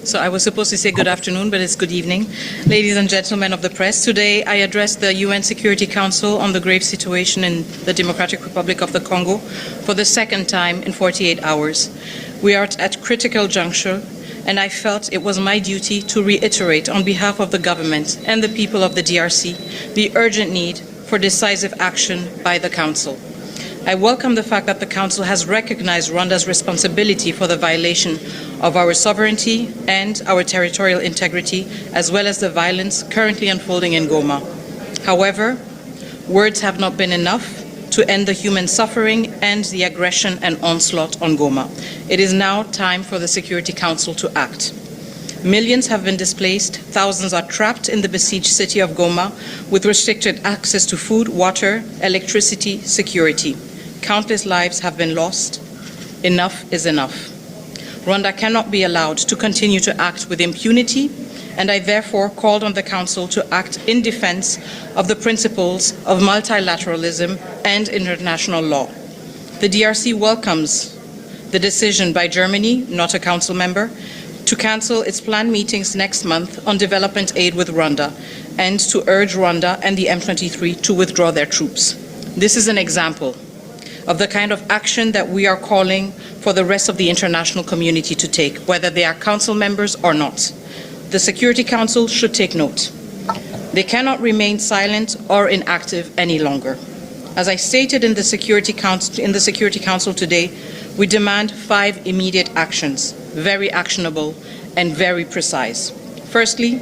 So I was supposed to say good afternoon, but it's good evening. Ladies and gentlemen of the press, today I address the UN Security Council on the grave situation in the Democratic Republic of the Congo for the second time in 48 hours. We are at critical juncture, and I felt it was my duty to reiterate on behalf of the government and the people of the DRC the urgent need for decisive action by the Council. I welcome the fact that the Council has recognized Rwanda's responsibility for the violation of our sovereignty and our territorial integrity, as well as the violence currently unfolding in Goma. However, words have not been enough to end the human suffering and the aggression and onslaught on Goma. It is now time for the Security Council to act. Millions have been displaced, thousands are trapped in the besieged city of Goma with restricted access to food, water, electricity, security. Countless lives have been lost. Enough is enough. Rwanda cannot be allowed to continue to act with impunity, and I therefore called on the Council to act in defense of the principles of multilateralism and international law. The DRC welcomes the decision by Germany, not a Council member, to cancel its planned meetings next month on development aid with Rwanda and to urge Rwanda and the M23 to withdraw their troops. This is an example of the kind of action that we are calling for the rest of the international community to take, whether they are Council members or not. The Security Council should take note. They cannot remain silent or inactive any longer. As I stated in the Security Council today, we demand 5 immediate actions, very actionable and very precise. Firstly,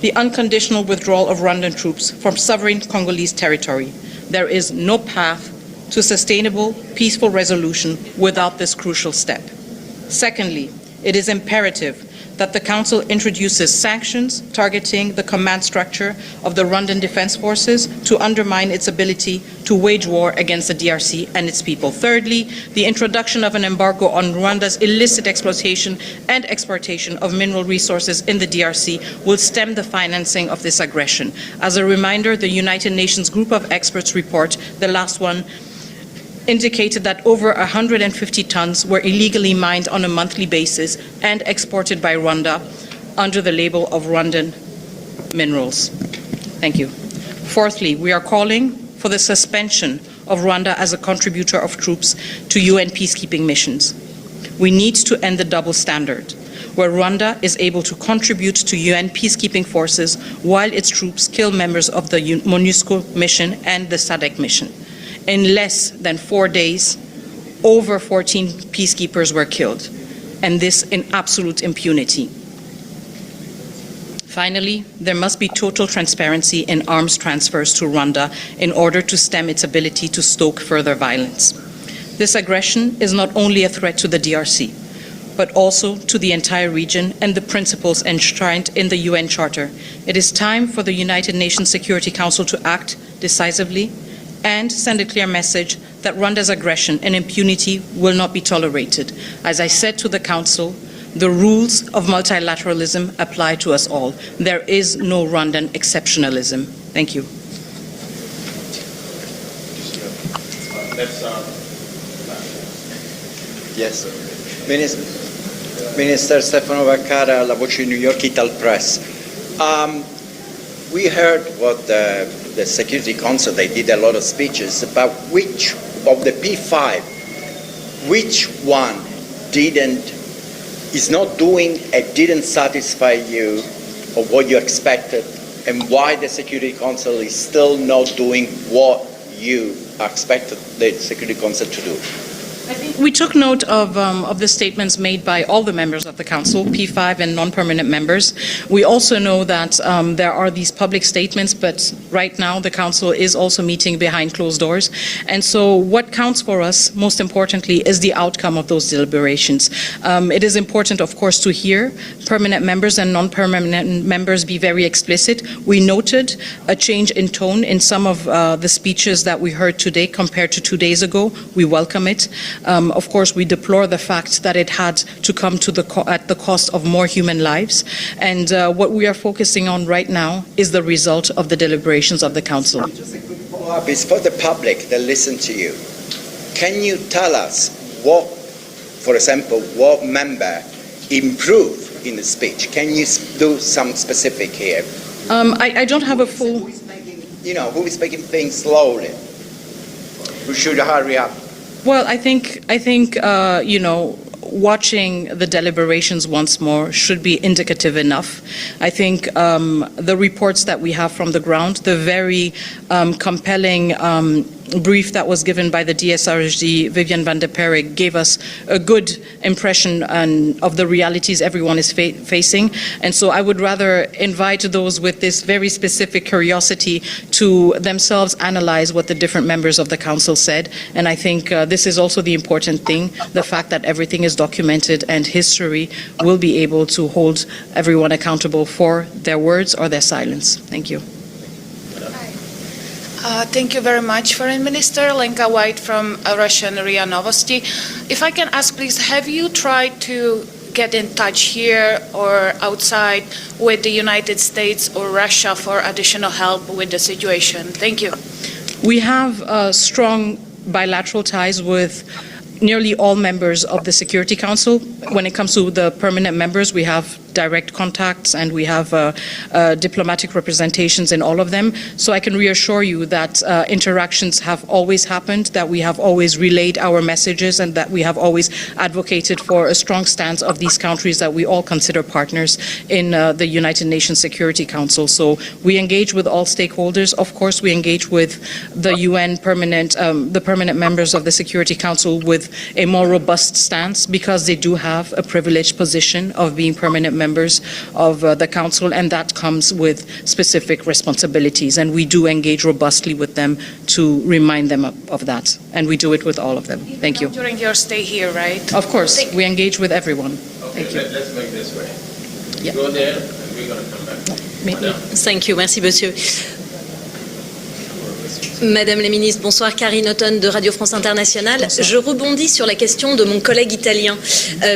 the unconditional withdrawal of Rwandan troops from sovereign Congolese territory. There is no path to sustainable, peaceful resolution without this crucial step. Secondly, it is imperative that the Council introduces sanctions targeting the command structure of the Rwandan Defense Forces to undermine its ability to wage war against the DRC and its people. Thirdly, the introduction of an embargo on Rwanda's illicit exploitation and exportation of mineral resources in the DRC will stem the financing of this aggression. As a reminder, the United Nations Group of Experts report, the last one, indicated that over 150 tons were illegally mined on a monthly basis and exported by Rwanda under the label of Rwandan minerals. Thank you. Fourthly, we are calling for the suspension of Rwanda as a contributor of troops to UN peacekeeping missions. We need to end the double standard, where Rwanda is able to contribute to UN peacekeeping forces while its troops kill members of the MONUSCO mission and the SADC mission. In less than 4 days, over 14 peacekeepers were killed, and this in absolute impunity. Finally, there must be total transparency in arms transfers to Rwanda in order to stem its ability to stoke further violence. This aggression is not only a threat to the DRC, but also to the entire region and the principles enshrined in the UN Charter. It is time for the United Nations Security Council to act decisively and send a clear message that Rwanda's aggression and impunity will not be tolerated. As I said to the Council, the rules of multilateralism apply to us all. There is no Rwandan exceptionalism. Thank you. Yes. Minister Stefano Vaccaro, La Voce New York Ital Press. We heard what the Security Council, they did a lot of speeches about which of the P5, which one is not doing and didn't satisfy you or what you expected, and why the Security Council is still not doing what you expected the Security Council to do. I think we took note of the statements made by all the members of the Council, P5 and non-permanent members. We also know that there are these public statements, but right now the Council is also meeting behind closed doors. And so what counts for us, most importantly, is the outcome of those deliberations. It is important, of course, to hear permanent members and non-permanent members be very explicit. We noted a change in tone in some of the speeches that we heard today compared to 2 days ago. We welcome it. Of course, we deplore the fact that it had to come to at the cost of more human lives. And what we are focusing on right now is the result of the deliberations of the Council. Just a quick follow-up is for the public that listen to you. Can you tell us what, for example, what member improved in the speech. Can you do some specific here? I don't have a full... Who is making things slowly? We should hurry up. Well, I think watching the deliberations once more should be indicative enough. I think the reports that we have from the ground, the very compelling brief that was given by the DSRHD, Vivian van der Perre, gave us a good impression of the realities everyone is facing. And so I would rather invite those with this very specific curiosity to themselves analyze what the different members of the council said. And I think this is also the important thing, the fact that everything is documented and history will be able to hold everyone accountable for their words or their silence. Thank you. Thank you very much, Foreign Minister. Lenka White from Russian RIA Novosti. If I can ask, please, have you tried to get in touch here or outside with the United States or Russia for additional help with the situation? Thank you. We have strong bilateral ties with nearly all members of the Security Council. When it comes to the permanent members, we have direct contacts and we have diplomatic representations in all of them. So I can reassure you that interactions have always happened, that we have always relayed our messages, and that we have always advocated for a strong stance of these countries that we all consider partners in the United Nations Security Council. So we engage with all stakeholders. Of course, we engage with the UN the permanent members of the Security Council with a more robust stance, because they do have a privileged position of being permanent members of the Council, and that comes with specific responsibilities. And we do engage robustly with them to remind them of that. And we do it with all of them. Thank you. During your stay here, right? Of course, we engage with everyone. Okay, Thank you. Let's make this way. Yeah. Go there, and we're going to come back. Thank you, merci monsieur. Madame la ministre, bonsoir, Karine Auton de Radio France Internationale. Bonsoir. Je rebondis sur la question de mon collègue italien,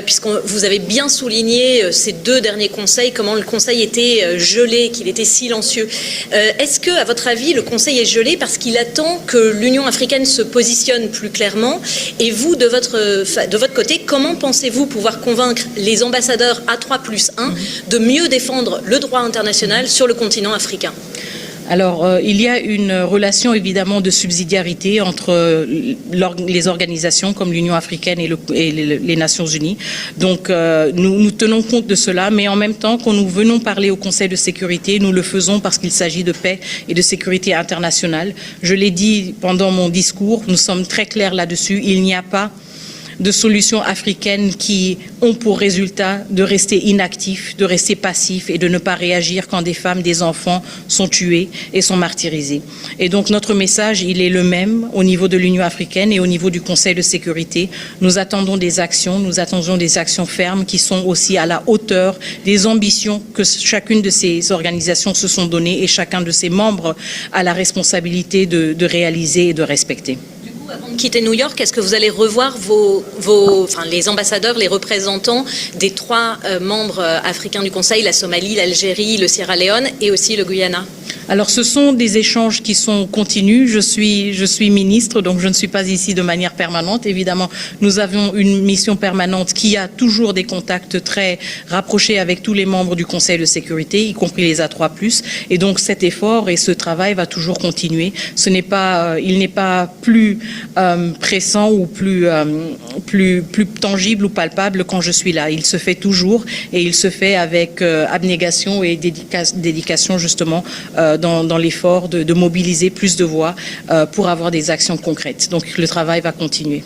puisque vous avez bien souligné ces deux derniers conseils, comment le Conseil était gelé, qu'il était silencieux. Est-ce que, à votre avis, le Conseil est gelé parce qu'il attend que l'Union africaine se positionne plus clairement? Et vous, de votre côté, comment pensez-vous pouvoir convaincre les ambassadeurs A3+1 de mieux défendre le droit international sur le continent africain? Alors, il y a une relation évidemment de subsidiarité entre les organisations comme l'Union africaine et les Nations unies. Donc, nous tenons compte de cela, mais en même temps, quand nous venons parler au Conseil de sécurité, nous le faisons parce qu'il s'agit de paix et de sécurité internationale. Je l'ai dit pendant mon discours, nous sommes très clairs là-dessus. Il n'y a pas de solutions africaines qui ont pour résultat de rester inactifs, de rester passifs et de ne pas réagir quand des femmes, des enfants sont tués et sont martyrisés. Et donc notre message, il est le même au niveau de l'Union africaine et au niveau du Conseil de sécurité. Nous attendons des actions fermes qui sont aussi à la hauteur des ambitions que chacune de ces organisations se sont données et chacun de ses membres a la responsabilité de réaliser et de respecter. Avant de quitter New York, est-ce que vous allez revoir les ambassadeurs, les représentants des trois membres africains du Conseil, la Somalie, l'Algérie, le Sierra Leone et aussi le Guyana? Alors, ce sont des échanges qui sont continus. Je suis ministre, donc je ne suis pas ici de manière permanente. Évidemment, nous avons une mission permanente qui a toujours des contacts très rapprochés avec tous les membres du Conseil de sécurité, y compris les A3+. Et donc, cet effort et ce travail va toujours continuer. Il n'est pas plus pressant ou plus tangible ou palpable quand je suis là. Il se fait toujours et il se fait avec abnégation et dédication justement dans l'effort de mobiliser plus de voix pour avoir des actions concrètes. Donc le travail va continuer.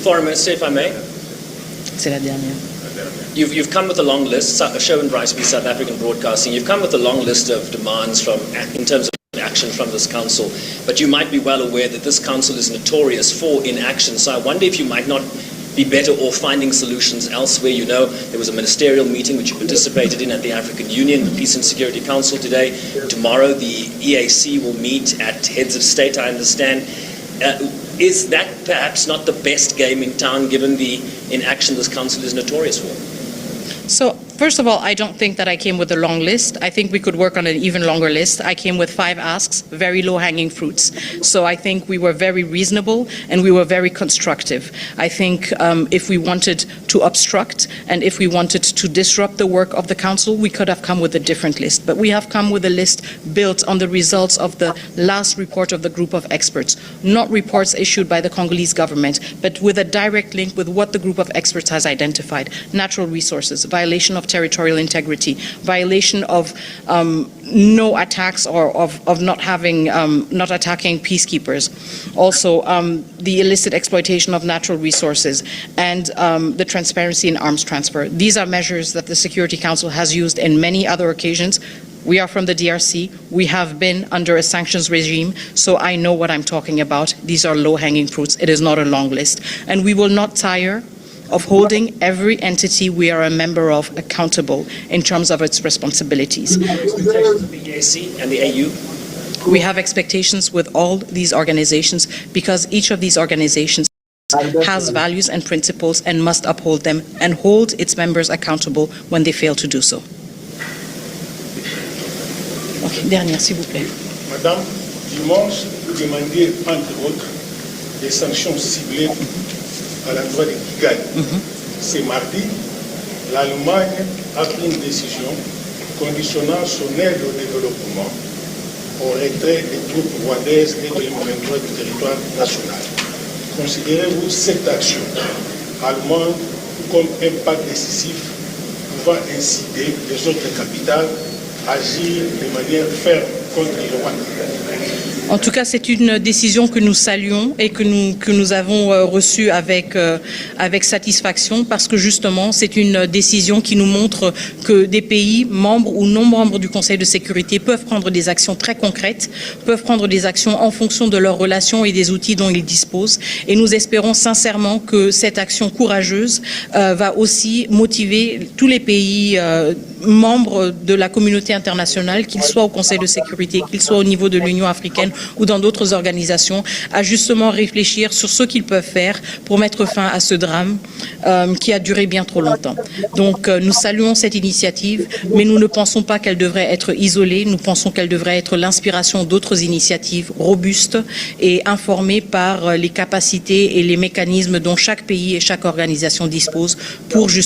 Foreign Minister, if I may. C'est la dernière. You've come with a long list, Sherwin Bryce, South African Broadcasting. You've come with a long list of demands in terms of action from this council, but you might be well aware that this council is notorious for inaction. So I wonder if you might not be better off finding solutions elsewhere. You know, there was a ministerial meeting which you participated in at the African Union, the Peace and Security Council today. Tomorrow the EAC will meet at heads of state, I understand. Is that perhaps not the best game in town, given the inaction this council is notorious for? So First of all, I don't think that I came with a long list. I think we could work on an even longer list. I came with 5 asks, very low-hanging fruits. So I think we were very reasonable and we were very constructive. I think if we wanted to obstruct and if we wanted to disrupt the work of the Council, we could have come with a different list. But we have come with a list built on the results of the last report of the group of experts, not reports issued by the Congolese government, but with a direct link with what the group of experts has identified: natural resources, violation of territorial integrity, violation of no attacks or of not attacking peacekeepers, also the illicit exploitation of natural resources, and the transparency in arms transfer. These are measures that the Security Council has used in many other occasions. We are from the DRC. We have been under a sanctions regime, so I know what I'm talking about. These are low-hanging fruits. It is not a long list. And we will not tire of holding every entity we are a member of accountable in terms of its responsibilities. Expectations of the EAC and the AU? We have expectations with all these organizations because each of these organizations has values and principles and must uphold them and hold its members accountable when they fail to do so. Okay, dernière, s'il vous plaît. Madame, dimanche, vous demandiez, entre autres, des sanctions ciblées à l'endroit de Kigali. Ce mardi, l'Allemagne a pris une décision conditionnant son aide au développement au retrait des troupes rwandaises et de l'M23 du territoire national. Considérez-vous cette action allemande comme un pas décisif pouvant inciter les autres capitales à agir de manière ferme contre le Rwanda? En tout cas, c'est une décision que nous saluons et que nous avons reçue avec satisfaction parce que justement, c'est une décision qui nous montre que des pays, membres ou non membres du Conseil de sécurité, peuvent prendre des actions très concrètes, peuvent prendre des actions en fonction de leurs relations et des outils dont ils disposent. Et nous espérons sincèrement que cette action courageuse va aussi motiver tous les pays membres de la communauté internationale, qu'ils soient au Conseil de sécurité, qu'ils soient au niveau de l'Union africaine ou dans d'autres organisations, à justement réfléchir sur ce qu'ils peuvent faire pour mettre fin à ce drame qui a duré bien trop longtemps. Donc nous saluons cette initiative, mais nous ne pensons pas qu'elle devrait être isolée, nous pensons qu'elle devrait être l'inspiration d'autres initiatives robustes et informées par les capacités et les mécanismes dont chaque pays et chaque organisation dispose pour justement